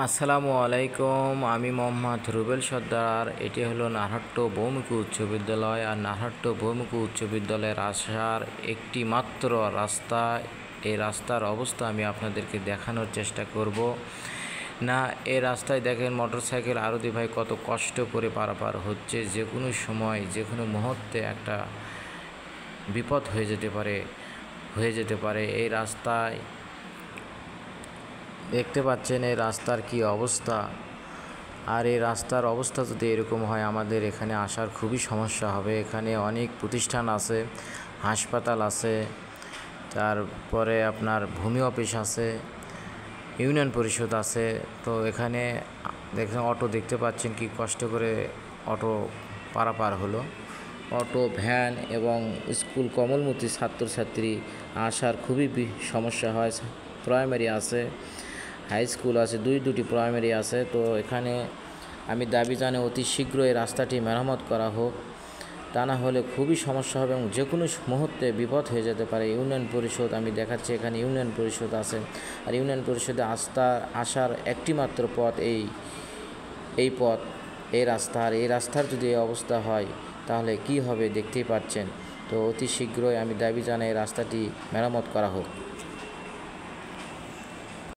আসসালামু আলাইকুম। আমি মোহাম্মদ রুবেল সর্দার। এটি হলো নারহাট্ট বহুমুখী উচ্চ বিদ্যালয়। আর নারহাট্ট বহুমুখী উচ্চ বিদ্যালয়ের আসার একটি মাত্র রাস্তা। এই রাস্তার অবস্থা আমি আপনাদেরকে দেখানোর চেষ্টা করব। না, এই রাস্তায় দেখেন মোটরসাইকেল আরোহী ভাই কত কষ্ট করে পারাপার হচ্ছে। যে কোনো সময় যে কোনো মুহূর্তে একটা বিপদ হয়ে যেতে পারে এই রাস্তায়। দেখতে পাচ্ছেন এই রাস্তার কি অবস্থা। আর এই রাস্তার অবস্থা যদি এরকম হয়, আমাদের এখানে আসার খুবই সমস্যা হবে। এখানে অনেক প্রতিষ্ঠান আছে, হাসপাতাল আছে, তারপরে আপনার ভূমি অফিস আছে, ইউনিয়ন পরিষদ আছে। তো এখানে দেখেন অটো, দেখতে পাচ্ছেন কি কষ্ট করে অটো পারাপার হলো। অটো, ভ্যান এবং স্কুল কমলমতি ছাত্রছাত্রী আসার খুবই সমস্যা হয়। প্রাইমারি আছে, হাই স্কুল আছে, দুটি প্রাইমারি আছে। তো এখানে আমি দাবি জানাই অতি শীঘ্র এই রাস্তাটি মেরামত করা হোক। তা না হলে খুবই সমস্যা হবে এবং যে কোনো মুহূর্তে বিপদ হয়ে যেতে পারে। ইউনিয়ন পরিষদ আমি দেখাচ্ছি, এখানে ইউনিয়ন পরিষদ আছে। আর ইউনিয়ন পরিষদে আসার একটি মাত্র পথ এই পথ, এই রাস্তা। আর এই রাস্তার যদি এই অবস্থা হয় তাহলে কি হবে দেখতেই পাচ্ছেন। তো অতি শীঘ্রই আমি দাবি জানাই রাস্তাটি মেরামত করা হোক।